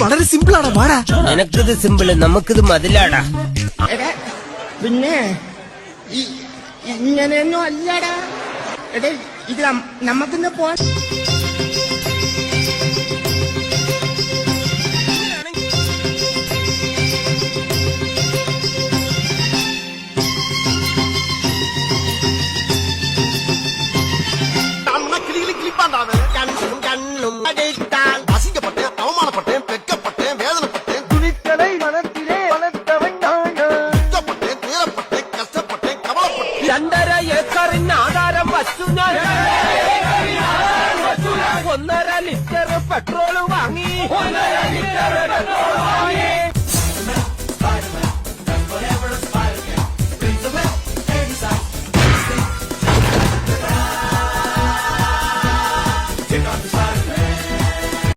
വളരെ സിമ്പിൾ ആണ്. പാടാ. നിനക്കിത് സിമ്പിള്, നമുക്കിത് മതിലാടാ. പിന്നെ ഇങ്ങനെയൊന്നും അല്ലടാ. എടേ ഇത് നമുക്കിന്ന് പോ. കണ്ണും അടിത്താൽ അസിങ്കപ്പെട്ടേൻ, അവമാനപ്പെട്ടേൻ, വെക്കപ്പെട്ടേൻ, വേദനപ്പെട്ടേൻ, തുണിത്തലൈ മനത്തിലെ വളർത്തവൻ ഇഷ്ടപ്പെട്ടേൻ, തീരപ്പെട്ടേൻ, കഷ്ടപ്പെട്ടേൻ, കവളപ്പെട്ടേൻ. 2.5 ഏക്കറിന് ആധാരം വച്ചു ഞാൻ. 1.5 ലിറ്റർ പെട്രോൾ വാങ്ങി.